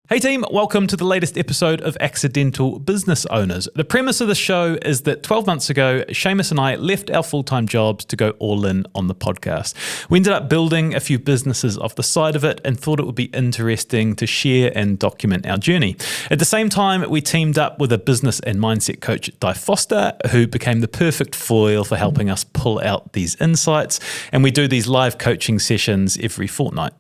Hey team, welcome to the latest episode of Accidental Business Owners. The premise of the show is that 12 months ago, Seamus and I left our full-time jobs to go all in on the podcast. We ended up building a few businesses off the side of it and thought it would be interesting to share and document our journey. At the same time, we teamed up with a business and mindset coach, Di Foster, who became the perfect foil for helping us pull out these insights. And we do these live coaching sessions every fortnight.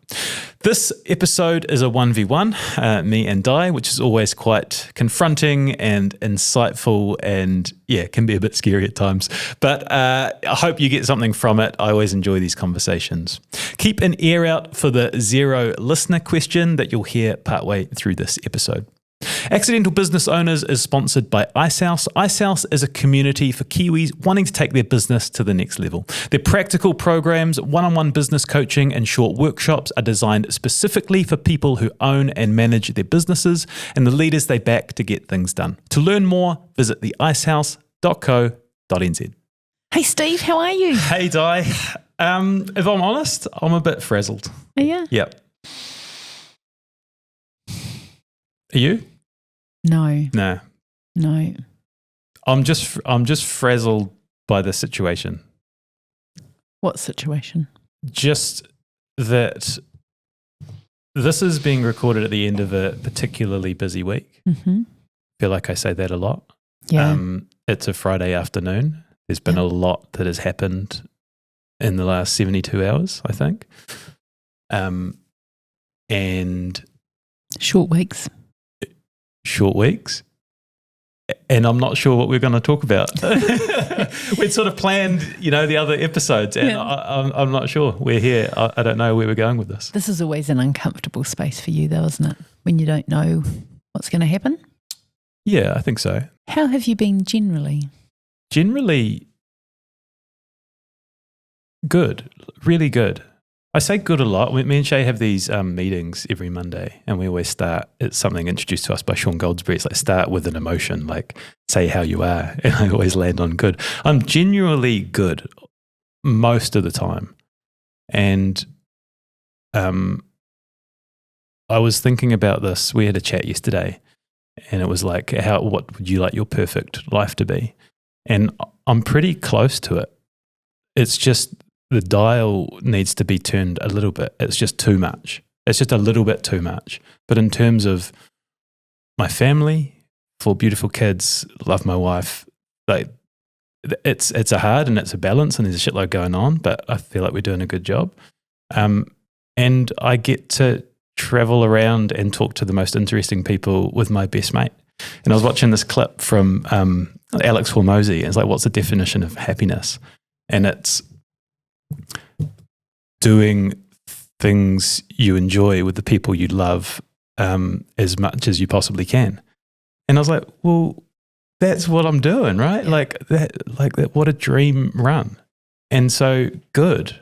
This episode is a 1v1, me and Di, which is always quite confronting and insightful and, can be a bit scary at times. But I hope you get something from it. I always enjoy these conversations. Keep an ear out for the Xero listener question that you'll hear partway through this episode. Accidental Business Owners is sponsored by Icehouse. Icehouse is a community for Kiwis wanting to take their business to the next level. Their practical programs, one-on-one business coaching and short workshops are designed specifically for people who own and manage their businesses and the leaders they back to get things done. To learn more, visit theicehouse.co.nz. Hey Steve, how are you? Hey Di. If I'm honest, I'm a bit frazzled. Are you? Yep. Are you? No. No. I'm just frazzled by the situation. What situation? Just that this is being recorded at the end of a particularly busy week. Mm-hmm. I feel like I say that a lot. Yeah. It's a Friday afternoon. There's been a lot that has happened in the last 72 hours, I think. And short weeks. And I'm not sure what we're going to talk about. We'd sort of planned, the other episodes, and I'm not sure. We're here. I don't know where we're going with this. This is always an uncomfortable space for you, though, isn't it? When you don't know what's going to happen. Yeah, I think so. How have you been generally? Generally good, really good. I say good a lot. Me and Shay have these meetings every Monday, and we always start, it's something introduced to us by Sean Goldsberry. It's like start with an emotion, like say how you are, and I always land on good. I'm genuinely good most of the time. And I was thinking about this. We had a chat yesterday, and it was like, what would you like your perfect life to be? And I'm pretty close to it. It's just the dial needs to be turned a little bit. It's just too much. It's just a little bit too much. But in terms of my family, 4 beautiful kids, love my wife, like it's a hard and it's a balance and there's a shitload going on, but I feel like we're doing a good job. And I get to travel around and talk to the most interesting people with my best mate. And I was watching this clip from Alex Hormozy, and it's like, what's the definition of happiness? And it's doing things you enjoy with the people you love as much as you possibly can. And I was like, well, that's what I'm doing, right? Yeah. Like that, what a dream run. And so good.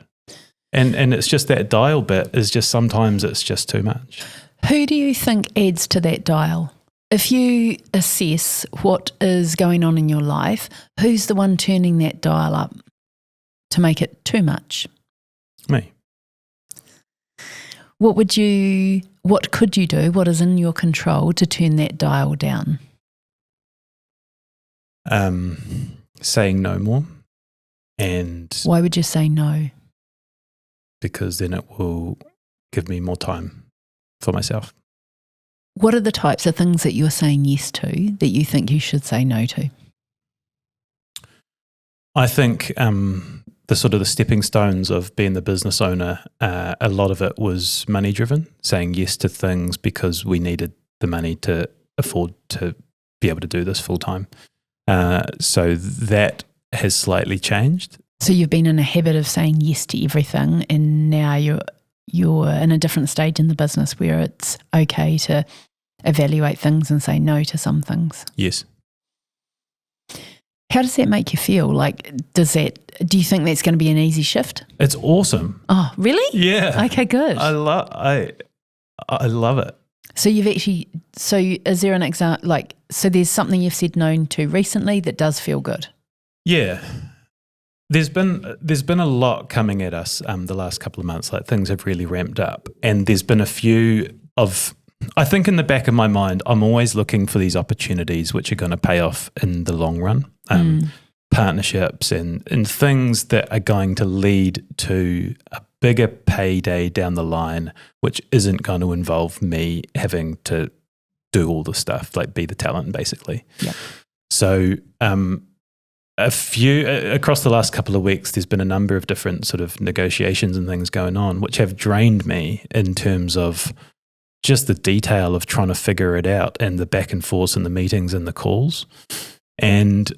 And it's just that dial bit is just sometimes it's just too much. Who do you think adds to that dial? If you assess what is going on in your life, who's the one turning that dial up to make it too much? Me. What could you do? What is in your control to turn that dial down? Saying no more. And Why would you say no? because then it will give me more time for myself. What are the types of things that you're saying yes to that you think you should say no to? I think the sort of the stepping stones of being the business owner, a lot of it was money driven, saying yes to things because we needed the money to afford to be able to do this full time. So that has slightly changed. So you've been in a habit of saying yes to everything, and now you're in a different stage in the business where it's okay to evaluate things and say no to some things. Yes. How does that make you feel? Like, do you think that's going to be an easy shift? It's awesome. Oh, really? Yeah. Okay, good. I love it. So is there an example, so there's something you've said no to recently that does feel good? Yeah. There's been a lot coming at us the last couple of months. Like things have really ramped up, and there's been a few of I think in the back of my mind, I'm always looking for these opportunities which are going to pay off in the long run. Partnerships and things that are going to lead to a bigger payday down the line, which isn't going to involve me having to do all the stuff, like be the talent basically. Yeah. So a few across the last couple of weeks, there's been a number of different sort of negotiations and things going on, which have drained me in terms of just the detail of trying to figure it out and the back and forth and the meetings and the calls. And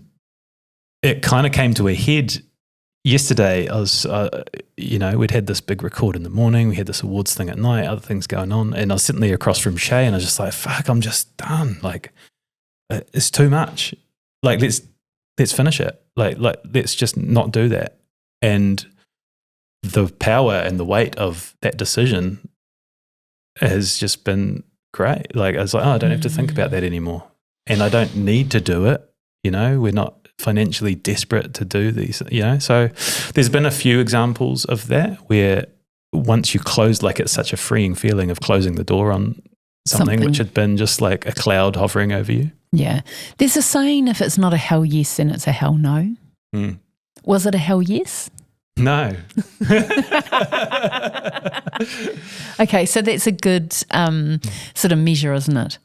it kind of came to a head yesterday. I was, we'd had this big record in the morning. We had this awards thing at night, other things going on. And I was sitting there across from Shay and I was just like, fuck, I'm just done. Like, it's too much. Like, let's finish it. Like, let's just not do that. And the power and the weight of that decision has just been great. Like, I was like, I don't have to think about that anymore. And I don't need to do it. We're not financially desperate to do these, So there's been a few examples of that where once you close, like it's such a freeing feeling of closing the door on something which had been just like a cloud hovering over you. Yeah. There's a saying, if it's not a hell yes, then it's a hell no. Was it a hell yes? No. Okay, so that's a good sort of measure, isn't it?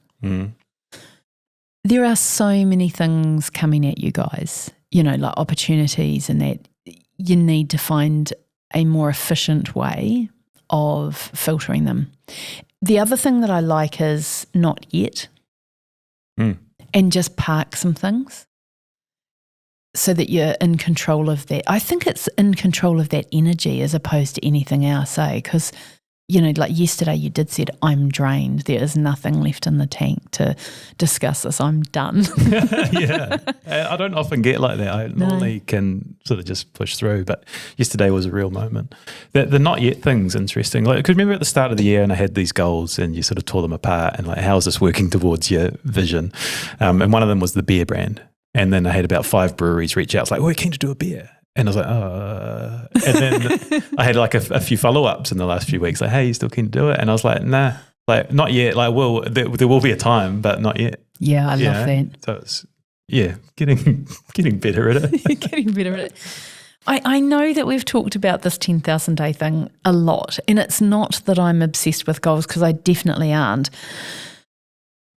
There are so many things coming at you guys, like opportunities, and that you need to find a more efficient way of filtering them. The other thing that I like is not yet, and just park some things so that you're in control of that. I think it's in control of that energy as opposed to anything else, because like yesterday you did said, I'm drained. There is nothing left in the tank to discuss this. I'm done. Yeah. I don't often get like that. I normally can sort of just push through, but yesterday was a real moment. The not yet thing's interesting. Like, because remember at the start of the year and I had these goals and you sort of tore them apart and like, how is this working towards your vision? And one of them was the beer brand. And then I had about 5 breweries reach out. It's like, we're keen to do a beer. And I was like, and then I had like a few follow-ups in the last few weeks, like, hey, you still keen to do it? And I was like, nah, like not yet. Like, there will be a time, but not yet. Yeah, I love that. So it's, getting better at it. Getting better at it. I know that we've talked about this 10,000 day thing a lot, and it's not that I'm obsessed with goals, because I definitely aren't.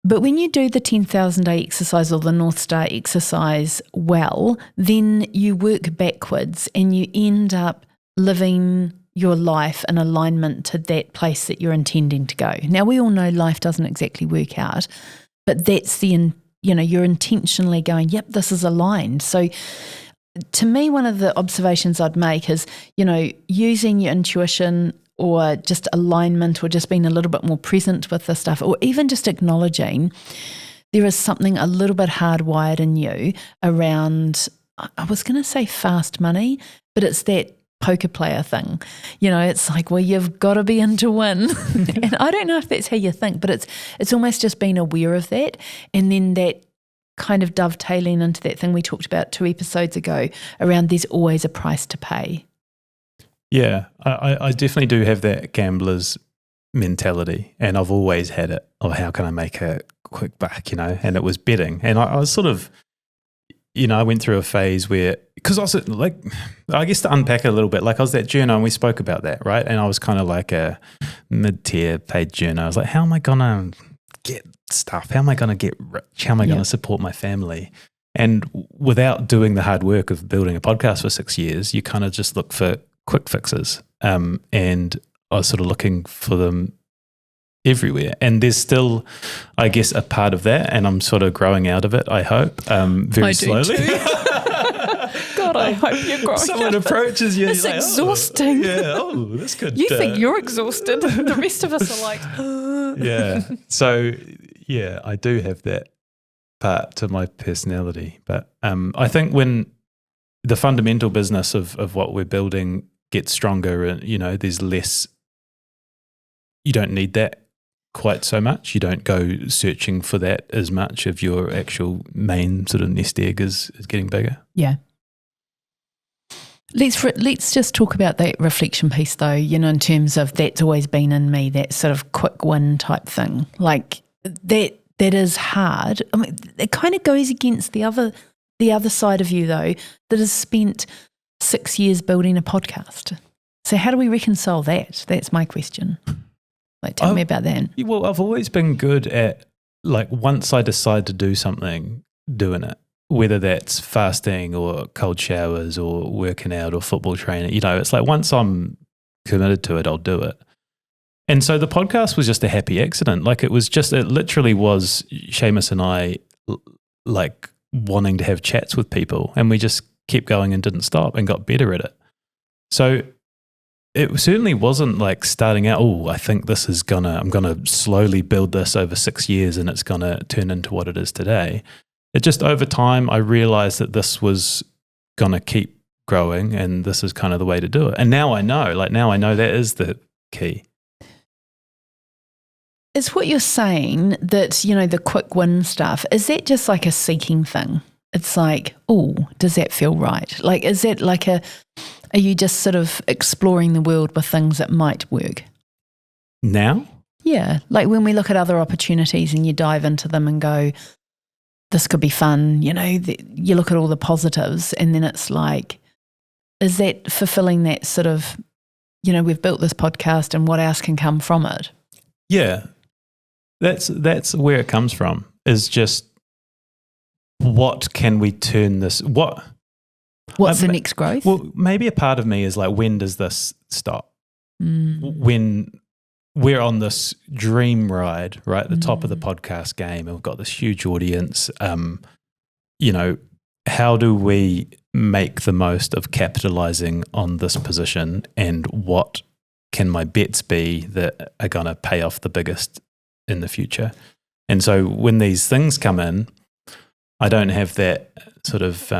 But when you do the 10,000 day exercise or the North Star exercise well, then you work backwards and you end up living your life in alignment to that place that you're intending to go. Now, we all know life doesn't exactly work out, but that's you're intentionally going, yep, this is aligned. So to me, one of the observations I'd make is, using your intuition or just alignment, or just being a little bit more present with the stuff, or even just acknowledging there is something a little bit hardwired in you around, I was going to say fast money, but it's that poker player thing. It's like, well, you've got to be in to win. And I don't know if that's how you think, but it's almost just being aware of that, and then that kind of dovetailing into that thing we talked about 2 episodes ago around there's always a price to pay. Yeah, I definitely do have that gambler's mentality, and I've always had it of how can I make a quick buck, and it was betting. And I was sort of, I went through a phase where, because I was like, I guess to unpack it a little bit, like I was that journo and we spoke about that, right? And I was kind of like a mid-tier paid journo. I was like, how am I going to get stuff? How am I going to get rich? How am I going to support my family? And without doing the hard work of building a podcast for 6 years, you kind of just look for quick fixes, and I was sort of looking for them everywhere. And there's still, I guess, a part of that, and I'm sort of growing out of it, I hope, very slowly. God, I hope you're growing. Someone approaches you. It's exhausting. That's good. You think you're exhausted. The rest of us are like, yeah. So, yeah, I do have that part to my personality. But I think when the fundamental business of what we're building gets stronger, and there's less, you don't need that quite so much. You don't go searching for that as much of your actual main sort of nest egg is getting bigger. Yeah. Let's just talk about that reflection piece though, in terms of that's always been in me, that sort of quick win type thing. Like that is hard. I mean, it kind of goes against the other side of you though, that has spent 6 years building a podcast. So how do we reconcile that? That's my question. Like, tell me about that. Well, I've always been good at, like, once I decide to do something, doing it. Whether that's fasting or cold showers or working out or football training, it's like once I'm committed to it, I'll do it. And so the podcast was just a happy accident. Like it literally was Seamus and I like wanting to have chats with people, and we just kept going and didn't stop and got better at it. So it certainly wasn't like starting out, I think I'm going to slowly build this over 6 years and it's going to turn into what it is today. It just over time, I realized that this was going to keep growing and this is kind of the way to do it. And now I know that is the key. Is what you're saying that, the quick win stuff, is that just like a seeking thing? It's like, does that feel right? Like, is that like are you just sort of exploring the world with things that might work? Now? Yeah. Like when we look at other opportunities and you dive into them and go, this could be fun, you look at all the positives and then it's like, is that fulfilling that sort of, we've built this podcast and what else can come from it? Yeah, that's where it comes from, is just what can we turn this, what's the next growth? Well, maybe a part of me is like, when does this stop? When we're on this dream ride, right at the top of the podcast game, and we've got this huge audience. How do we make the most of capitalizing on this position, and what can my bets be that are going to pay off the biggest in the future? And so when these things come in, I don't have that sort of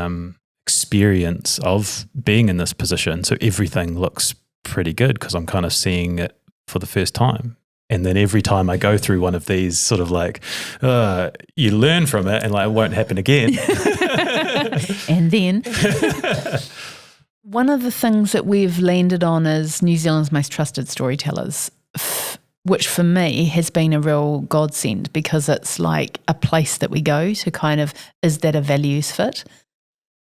experience of being in this position. So everything looks pretty good because I'm kind of seeing it for the first time. And then every time I go through one of these sort of like, you learn from it and like it won't happen again. And then one of the things that we've landed on is New Zealand's most trusted storytellers, which for me has been a real godsend because it's like a place that we go to kind of, is that a values fit?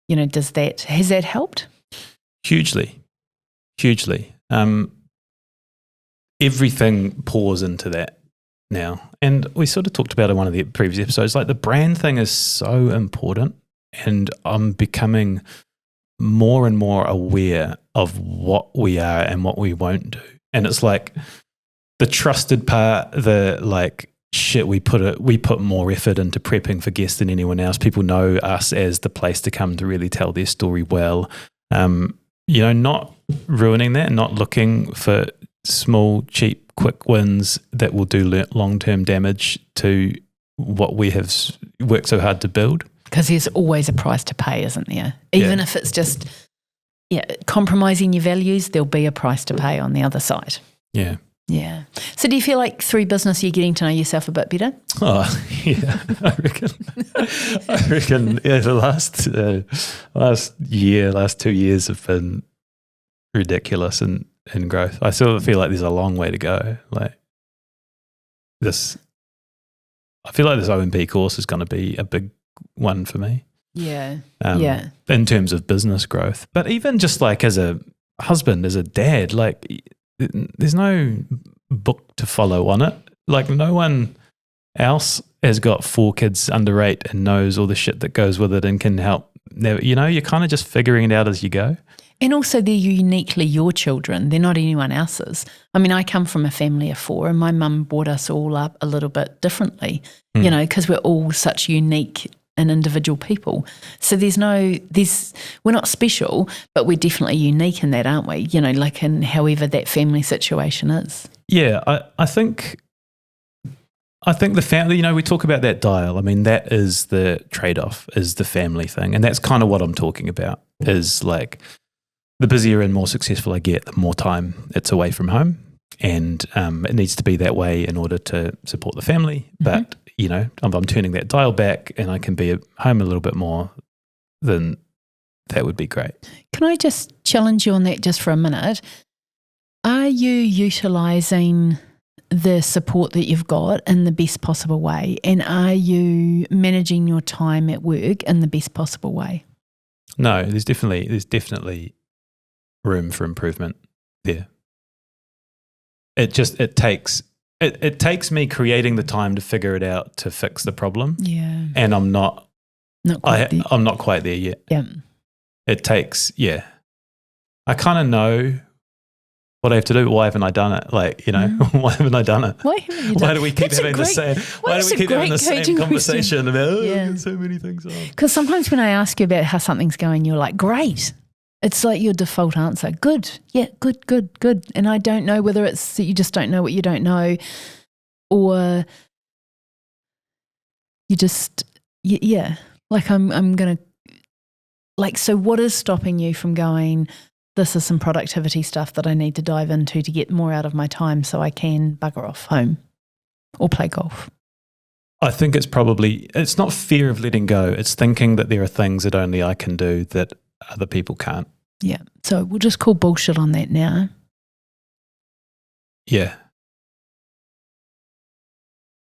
Has that helped? Hugely. Everything pours into that now. And we sort of talked about in one of the previous episodes, like the brand thing is so important, and I'm becoming more and more aware of what we are and what we won't do. And it's like the trusted part, the like shit, we put more effort into prepping for guests than anyone else. People know us as the place to come to really tell their story well. Not ruining that, not looking for small, cheap, quick wins that will do long-term damage to what we have worked so hard to build. Because there's always a price to pay, isn't there? Even if it's just compromising your values, there'll be a price to pay on the other side. Yeah. Yeah. So do you feel like through business you're getting to know yourself a bit better? Oh, yeah, I reckon the last 2 years have been ridiculous in growth. I still feel like there's a long way to go. Like this, I feel like this OMP course is going to be a big one for me. Yeah. In terms of business growth. But even just like as a husband, as a dad, like there's no book to follow on it. Like no one else has got 4 kids under 8 and knows all the shit that goes with it and can help. You're kind of just figuring it out as you go. And also they're uniquely your children. They're not anyone else's. I mean, I come from a family of 4 and my mum brought us all up a little bit differently, because we're all such unique and individual people. So we're not special, but we're definitely unique in that, aren't we? Like in however that family situation is. Yeah, I think the family, we talk about that dial. I mean, that is the trade-off, is the family thing. And that's kind of what I'm talking about, is like the busier and more successful I get, the more time it's away from home. And it needs to be that way in order to support the family. But, I'm turning that dial back and I can be at home a little bit more, then that would be great. Can I just challenge you on that just for a minute? Are you utilising the support that you've got in the best possible way? And are you managing your time at work in the best possible way? No, there's definitely room for improvement there. It takes me creating the time to figure it out to fix the problem. Yeah. And I'm not quite there yet. Yeah. It takes, I kind of know what I have to do. Why haven't I done it? Why haven't I done it? Why haven't you done it? Why do we keep having the same conversation about so many things on? Because sometimes when I ask you about how something's going, you're like, great. It's like your default answer. Good. Yeah, good. And I don't know whether it's that you just don't know what you don't know, or you just, like I'm going to, like, so what is stopping you from going, this is some productivity stuff that I need to dive into to get more out of my time so I can bugger off home or play golf? I think it's not fear of letting go. It's thinking that there are things that only I can do that other people can't. Yeah. So we'll just call bullshit on that now. Yeah.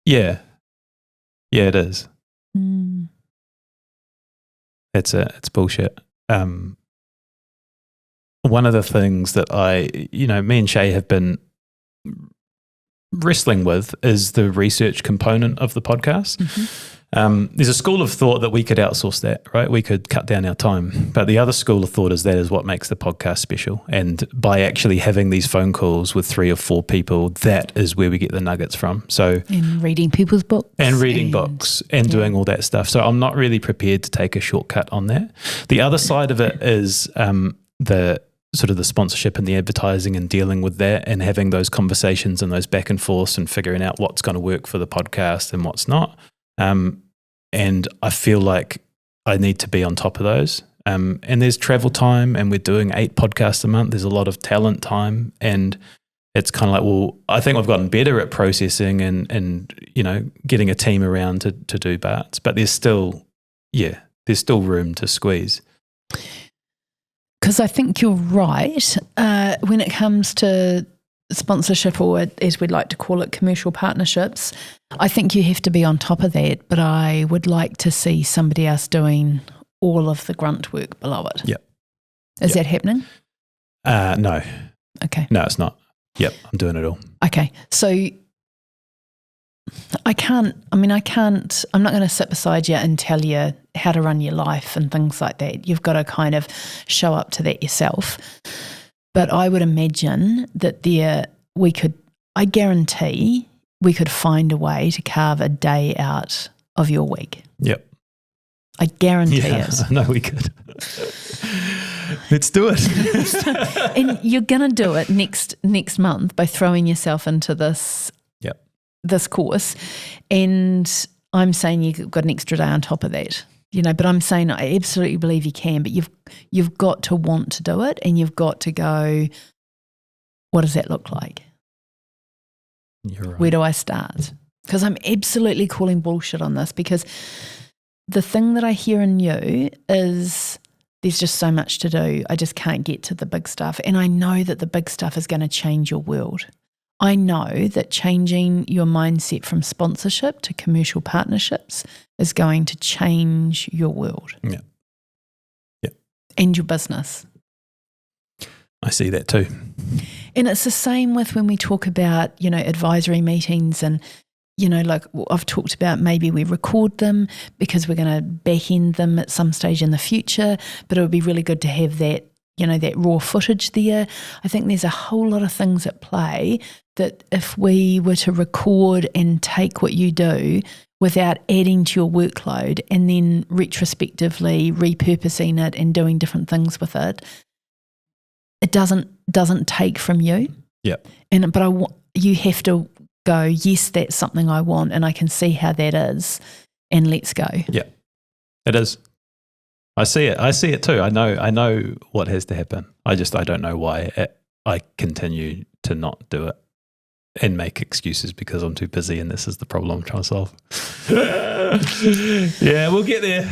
Yeah. Yeah, it is. It's bullshit. One of the things that me and Shay have been wrestling with is the research component of the podcast. Mm-hmm. There's a school of thought that we could outsource that, right? We could cut down our time. But the other school of thought is that is what makes the podcast special. And by actually having these phone calls with 3 or 4 people, that is where we get the nuggets from. So and reading people's books. And reading books and doing all that stuff. So I'm not really prepared to take a shortcut on that. The other side of it is the sort of the sponsorship and the advertising and dealing with that and having those conversations and those back and forths and figuring out what's going to work for the podcast and what's not. And I feel like I need to be on top of those. And there's travel time, and we're doing 8 podcasts a month. There's a lot of talent time, and it's kind of like, well, I think we've gotten better at processing and getting a team around to do parts, but there's still room to squeeze. Because I think you're right when it comes to sponsorship, or as we'd like to call it, commercial partnerships. I think you have to be on top of that, but I would like to see somebody else doing all of the grunt work below it. Yep. Is that happening? No. Okay. No, it's not. Yep, I'm doing it all. Okay. So I'm not going to sit beside you and tell you how to run your life and things like that. You've got to kind of show up to that yourself. But I would imagine that I guarantee we could find a way to carve a day out of your week. Yep. I guarantee it. I know we could. Let's do it. And you're going to do it next month by throwing yourself into this course. And I'm saying you've got an extra day on top of that. But I'm saying I absolutely believe you can, but you've got to want to do it, and you've got to go, what does that look like? You're right. Where do I start? Because I'm absolutely calling bullshit on this, because the thing that I hear in you is there's just so much to do. I just can't get to the big stuff. And I know that the big stuff is going to change your world. I know that changing your mindset from sponsorship to commercial partnerships is going to change your world. Yeah. Yeah. And your business. I see that too. And it's the same with when we talk about, advisory meetings, and, like I've talked about, maybe we record them because we're going to back end them at some stage in the future, but it would be really good to have that, that raw footage there. I think there's a whole lot of things at play that if we were to record and take what you do without adding to your workload and then retrospectively repurposing it and doing different things with it, it doesn't take from you. Yeah. But you have to go, yes, that's something I want, and I can see how that is, and let's go. Yeah, it is. I see it too. I know what has to happen. I don't know why I continue to not do it and make excuses because I'm too busy, and this is the problem I'm trying to solve. Yeah, we'll get there.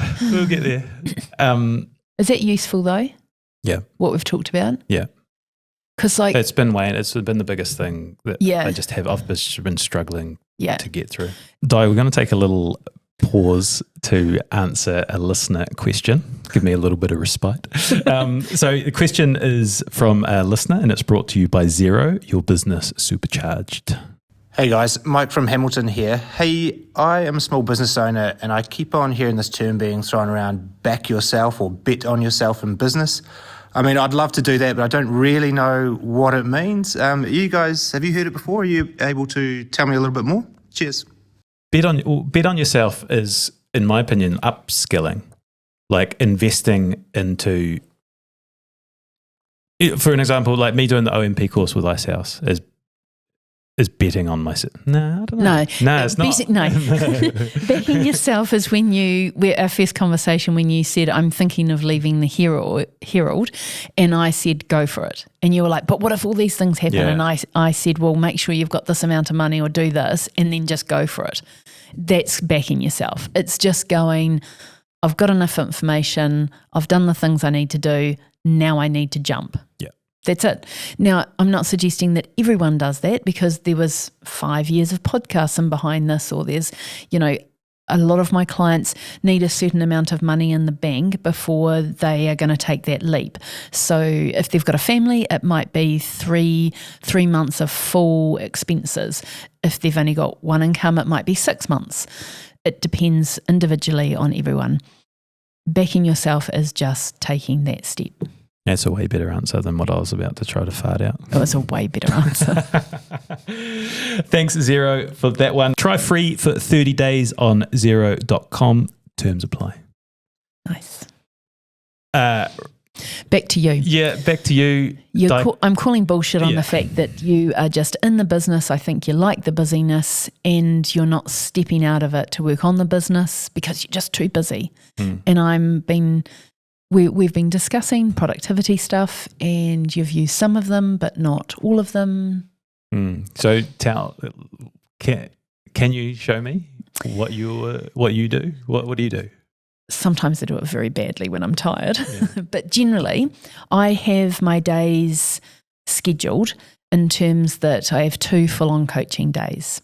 Is that useful though? Yeah. What we've talked about? Yeah. Because it's been the biggest thing that I've just been struggling to get through. Di, we're going to take a little pause to answer a listener question. Give me a little bit of respite. So the question is from a listener, and it's brought to you by Xero, your business supercharged. Hey guys, Mike from Hamilton here. Hey, I am a small business owner and I keep on hearing this term being thrown around, back yourself or bet on yourself in business. I mean, I'd love to do that, but I don't really know what it means. You guys, have you heard it before? Are you able to tell me a little bit more? Cheers. Bet on yourself is, in my opinion, upskilling, like investing into, for an example, like me doing the OMP course with Icehouse is betting on myself. No, I don't know. No, it's not. No. Backing yourself is our first conversation when you said, I'm thinking of leaving the Herald, and I said, go for it. And you were like, but what if all these things happen? Yeah. And I said, well, make sure you've got this amount of money or do this, and then just go for it. That's backing yourself. It's just going, I've got enough information, I've done the things I need to do, now I need to jump. Yeah. That's it. Now, I'm not suggesting that everyone does that, because there was 5 years of podcasting behind this, or there's, a lot of my clients need a certain amount of money in the bank before they are going to take that leap. So if they've got a family, it might be three months of full expenses. If they've only got one income, it might be 6 months. It depends individually on everyone. Backing yourself is just taking that step. That's a way better answer than what I was about to try to fart out. It was a way better answer. Thanks, Xero, for that one. Try free for 30 days on Xero.com. Terms apply. Nice. Back to you. Yeah, back to you. I'm calling bullshit on the fact that you are just in the business. I think you like the busyness and you're not stepping out of it to work on the business because you're just too busy. And We've been discussing productivity stuff, and you've used some of them, but not all of them. So, can you show me what you do? What do you do? Sometimes I do it very badly when I'm tired, but generally, I have my days scheduled in terms that I have 2 full-on coaching days,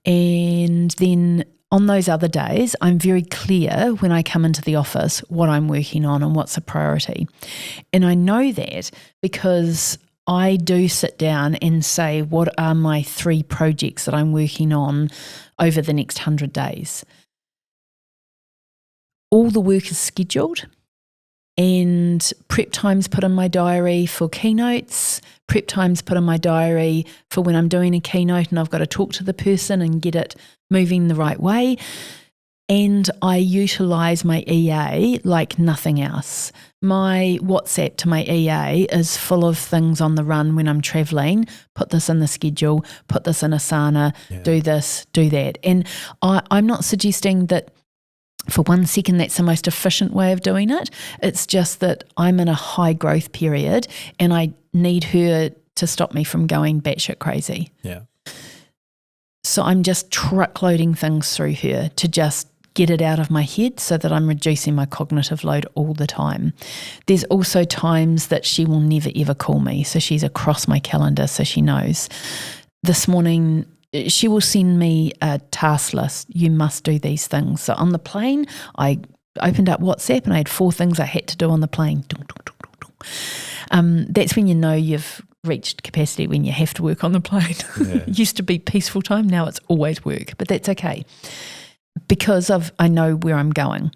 and then on those other days, I'm very clear when I come into the office what I'm working on and what's a priority. And I know that because I do sit down and say, what are my 3 projects that I'm working on over the next 100 days? All the work is scheduled, and prep time's put in my diary for keynotes, prep time's put in my diary for when I'm doing a keynote and I've got to talk to the person and get it moving the right way. And I utilise my EA like nothing else. My WhatsApp to my EA is full of things on the run when I'm travelling. Put this in the schedule, put this in Asana, do this, do that. And I'm not suggesting that for 1 second that's the most efficient way of doing it. It's just that I'm in a high growth period and I need her to stop me from going batshit crazy. Yeah. So I'm just truckloading things through her to just get it out of my head so that I'm reducing my cognitive load all the time. There's also times that she will never ever call me, so she's across my calendar so she knows. This morning she will send me a task list. You must do these things. So on the plane, I opened up WhatsApp and I had 4 things I had to do on the plane. That's when you know you've reached capacity, when you have to work on the plane. It used to be peaceful time, now it's always work, but that's okay because I know where I'm going.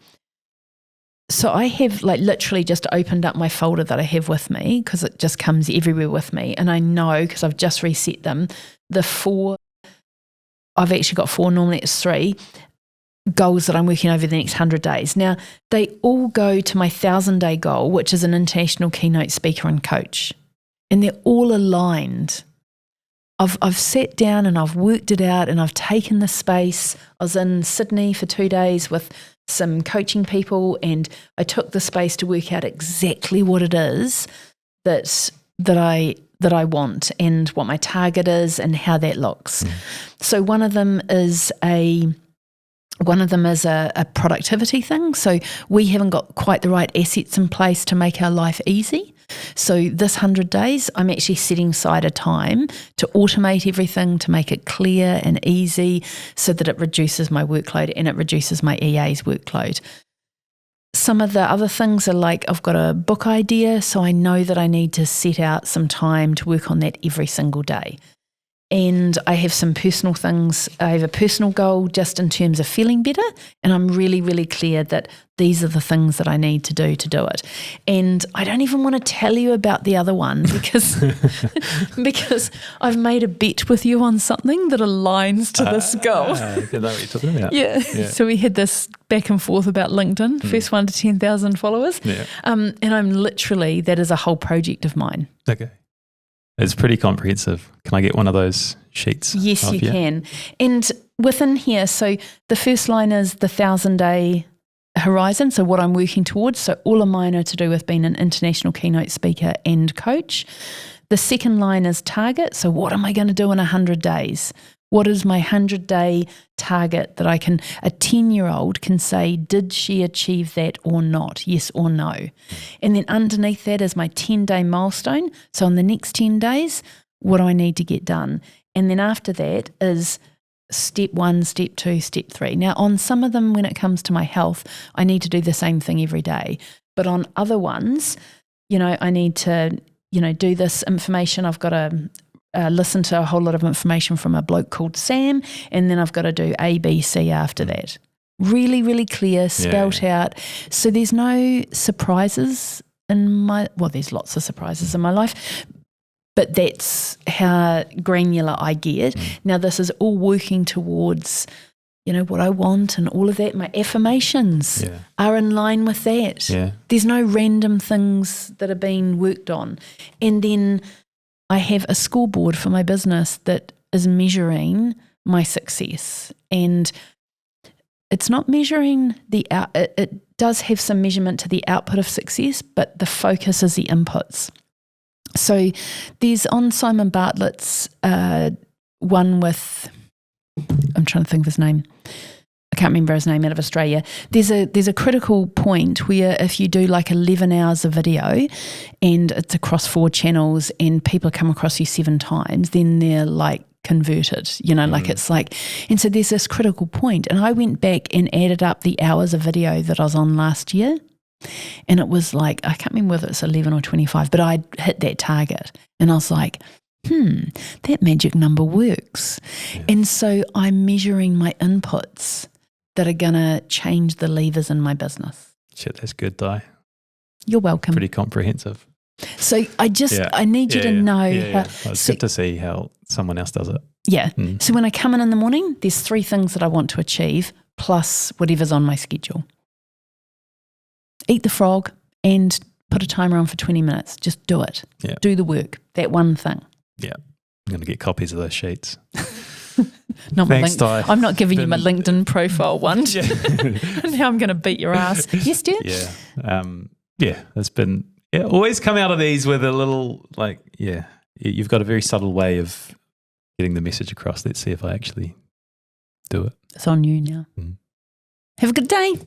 So I have literally just opened up my folder that I have with me because it just comes everywhere with me, and I know because I've just reset them, I've actually got 4, normally it's 3 goals that I'm working over the next 100 days. Now, they all go to my 1,000-day goal, which is an international keynote speaker and coach. And they're all aligned. I've sat down and I've worked it out, and I've taken the space. I was in Sydney for 2 days with some coaching people, and I took the space to work out exactly what it is that I want and what my target is and how that looks. So one of them is a One of them is a productivity thing. So we haven't got quite the right assets in place to make our life easy. So this 100 days, I'm actually setting aside a time to automate everything, to make it clear and easy so that it reduces my workload and it reduces my EA's workload. Some of the other things are like I've got a book idea, so I know that I need to set out some time to work on that every single day. And I have some personal things. I have a personal goal just in terms of feeling better. And I'm really, really clear that these are the things that I need to do it. And I don't even want to tell you about the other one because I've made a bet with you on something that aligns to this goal. I know what you're talking about. Yeah. So we had this back and forth about LinkedIn, first one to 10,000 followers. Yeah. And I'm literally, that is a whole project of mine. Okay. It's pretty comprehensive. Can I get one of those sheets? Yes, you can. And within here, so the first line is the 1,000-day horizon, so what I'm working towards. So all of mine are to do with being an international keynote speaker and coach. The second line is target. So what am I going to do in 100 days? What is my 100-day target that a 10-year-old can say, did she achieve that or not? Yes or no? And then underneath that is my 10-day milestone. So in the next 10 days, what do I need to get done? And then after that is step 1, step 2, step 3. Now on some of them, when it comes to my health, I need to do the same thing every day. But on other ones, I need to, do this information. I've got to listen to a whole lot of information from a bloke called Sam, and then I've got to do A, B, C after that. Really, really clear, spelt out. So there's no surprises in there's lots of surprises in my life, but that's how granular I get. Now this is all working towards, what I want and all of that. My affirmations are in line with that. Yeah. There's no random things that are being worked on. And then I have a scoreboard for my business that is measuring my success, and it's not measuring it does have some measurement to the output of success, but the focus is the inputs. So there's on Simon Bartlett's one with, I'm trying to think of his name. I can't remember his name, out of Australia. There's a critical point where if you do like 11 hours of video and it's across 4 channels and people come across you 7 times, then they're like converted, like it's like, and so there's this critical point. And I went back and added up the hours of video that I was on last year. And it was like, I can't remember whether it's 11 or 25, but I hit that target. And I was like, that magic number works. Yeah. And so I'm measuring my inputs that are going to change the levers in my business. Shit, that's good, Di. You're welcome. Pretty comprehensive. So I need you to know. It's good to see how someone else does it. Yeah. So when I come in the morning, there's 3 things that I want to achieve plus whatever's on my schedule. Eat the frog and put a timer on for 20 minutes. Just do it. Yeah. Do the work. That one thing. Yeah. I'm going to get copies of those sheets. Thanks, Di. I'm not giving you my LinkedIn profile one. Now I'm going to beat your ass. Yes, dear? Yeah. It's been, always come out of these with a little, you've got a very subtle way of getting the message across. Let's see if I actually do it. It's on you now. Have a good day.